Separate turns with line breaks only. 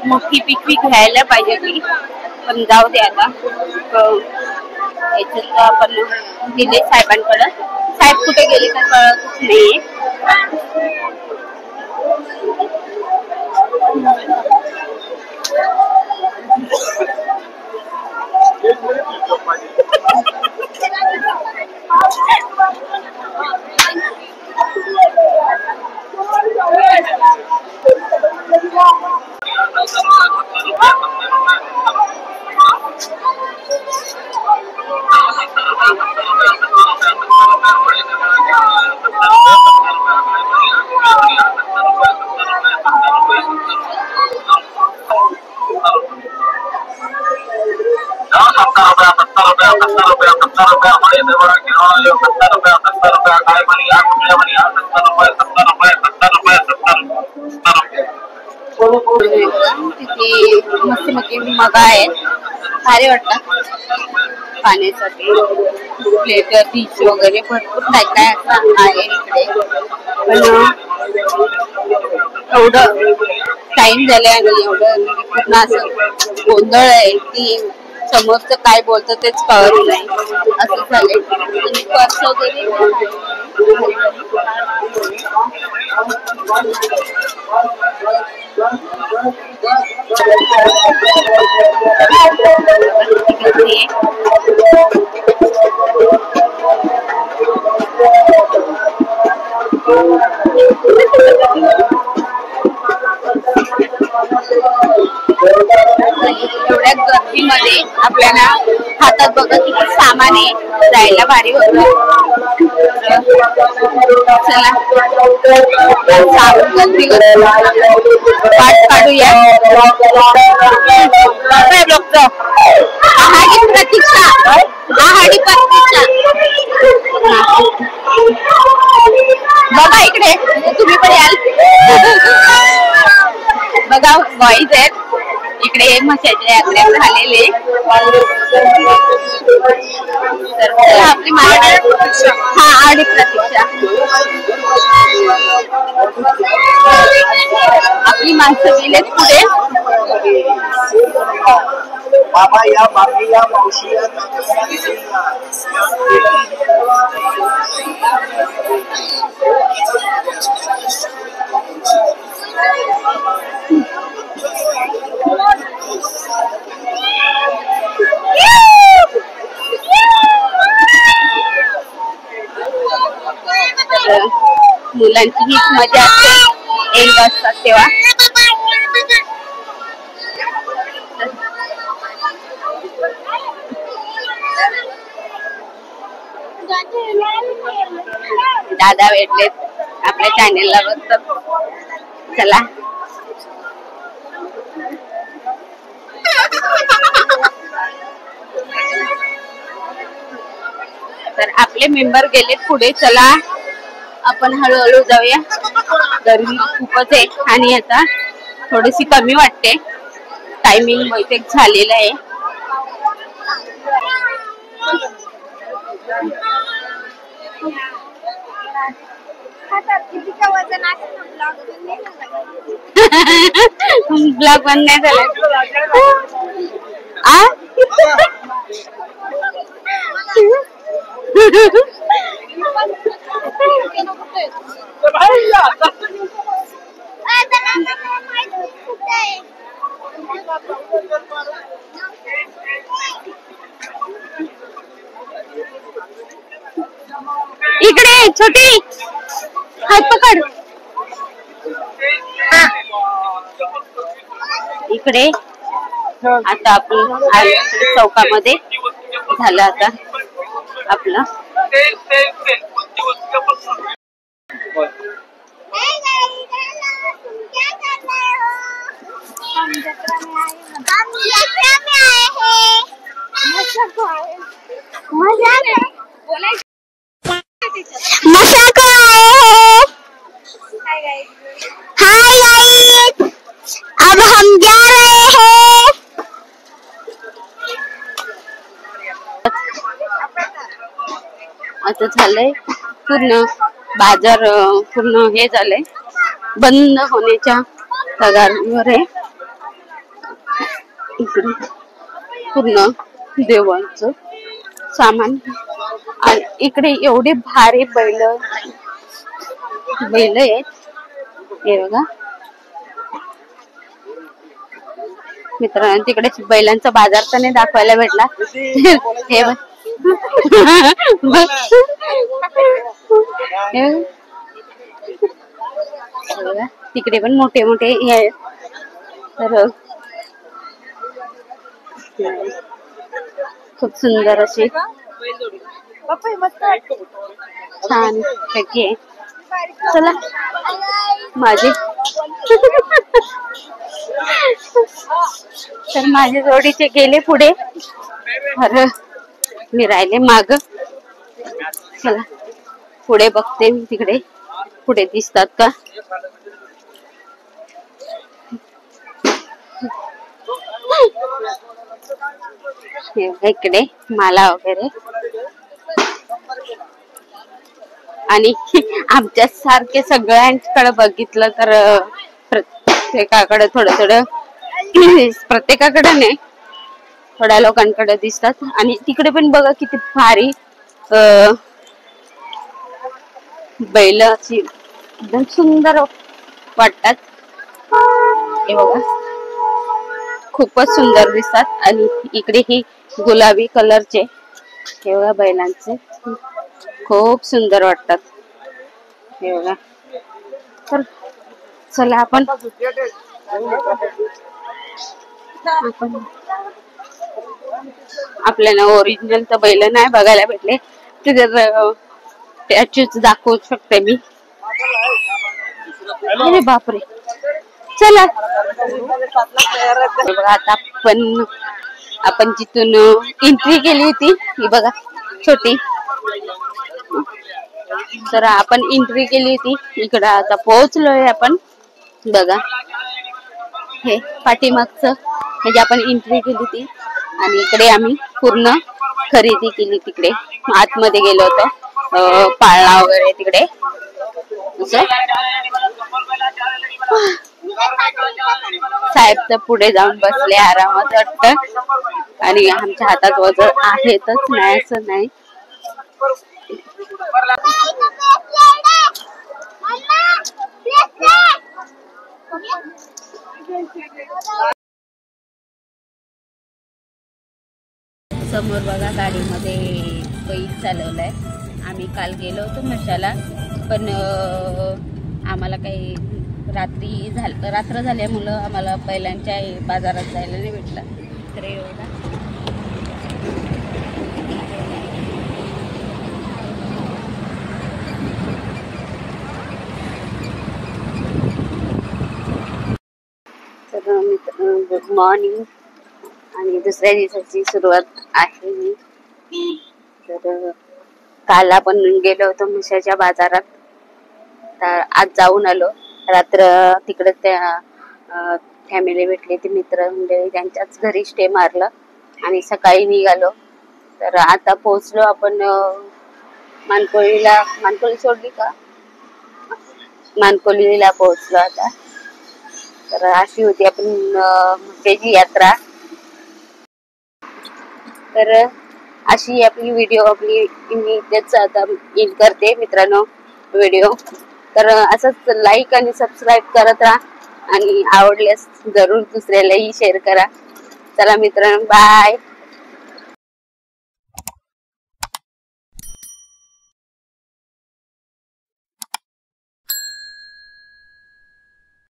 मोठी पिशवी घ्यायला पाहिजे ती, पण जाऊ दे आता. याच्यात आपण दिले साहेबांकडे. साहेब कुठे गेले तर कळत नाही. तिथे मस्त मोठी मग आहेत, भारी वाटतात पाण्यासाठी. प्लेट डिश वगैरे भरपूर काय काय असं आहे इकडे. पण एवढं टाइम झालाय आणि एवढं पूर्ण असं गोंधळ आहे की समोरचं काय बोलतं तेच कळत नाही असं झालंय. आणि पर्स वगैरे एवढ्या गर्दीमध्ये आपल्याला हातात बघत किती सामान आहे, जायला भारी होत. चला गर्दी वाट काढूया. आहाडी प्रतीक्षा, आहाडी प्रतीक्षा. बघा इकडे, तुम्ही पण याल. बघा बॉईज आहेत इकडे म्हशाच्या यात्रा झालेले. तर आपली हा आहाडी प्रतीक्षा. आपली माणसं गेलेत पुढे.
बाबा या, मामी या, मावशी या.
मुलांची हीच मजा असते एंड असतात तेव्हा. दादा भेटलेत आपल्या चॅनेलला बघतात. चला तर आपले मेंबर गेलेत पुढे. चला आपण हळूहळू जाऊया. गर्दी खूपच आहे आणि आता थोडीशी कमी वाटते. टायमिंग बहुतेक झालेला आहे. ब्लॉग बंद नाही झाला. इकडे छोटी हात पकड. इकडे आता आपण चौकामध्ये झालं आता आपलं.
हाय गाइस, अब हम जा रहे हैं।
आता झालंय पूर्ण बाजार पूर्ण हे झालंय बंद होण्याच्या कगारीवर आहे. इकडे पूर्ण देवांचं सामान आणि इकडे एवढे भारी बैल आहेत हे बघा मित्रांनो. तिकडे बैलांचा बाजार तर नाही दाखवायला भेटला हे तिकडे पण मोठे मोठे हे आहेत. तर खूप सुंदर अशी छान पैकी आहे. चला माझे तर माझे जोडीचे गेले पुढे अरे मी राहिले माग. चला पुढे बघते मी तिकडे पुढे दिसतात का. इकडे माला वगैरे आणि आमच्या सारखे सगळ्यांकडे बघितलं तर प्रत्येकाकडे थोडं प्रत्येकाकडे नाही थोड्या लोकांकडे दिसतात. आणि तिकडे पण बघा किती भारी बैल अशी एकदम सुंदर वाटतात. हे बघा खूपच सुंदर दिसतात. आणि इकडे ही गुलाबी कलरचे हे बघा बैलांचे खूप सुंदर वाटतात. हे बघा तर चला आपण आपल्याला ओरिजिनल तर बैल नाही बघायला भेटले ते जर स्टॅच्यूच दाखवू शकते मी. अरे बापरे चला बघा आता आपण जिथून एंट्री केली होती ही बघा छोटी तर आपण एंट्री केली होती इकडं आता पोहोचलोय आपण. बघा हे पाठीमागचं म्हणजे आपण एंट्री केली होती आणि इकडे आम्ही पूर्ण खरेदी केली. तिकडे आतमध्ये गेलो होतो पाळणा वगैरे तिकडे साहेब तर पुढे जाऊन बसले आरामात वाटत. आणि आमच्या हातात वजन आहेतच नाही असं नाही. समोर बघा गाडीमध्ये बैल चालवलाय. आम्ही काल गेलो होतो मशाला पण आम्हाला काही रात्र झाल्यामुळं आम्हाला बैलांच्या बाजारात जायला नाही भेटलं. तर एवढा तर गुड मॉर्निंग आणि दुसऱ्या दिवसाची सुरुवात आहे मी. तर काल आपण गेलो होतो म्हशाच्या बाजारात तर आज जाऊन आलो. रात्र तिकडे त्या फॅमिली भेटली ती मित्र मंडळी त्यांच्याच घरी स्टे मारलं आणि सकाळी निघालो. तर आता पोहोचलो आपण मानकोलीला. मानकोली सोडली का मानकोलीला पोहोचलो आता. तर अशी होती आपण म्हशेची यात्रा. तर अशी आपली व्हिडिओ मी इथेच आता एंड करते मित्रांनो व्हिडिओ. तर असंच लाईक आणि सबस्क्राईब करत राहा आणि आवडल्यास जरूर दुसऱ्यालाही शेअर करा. चला मित्रांनो बाय.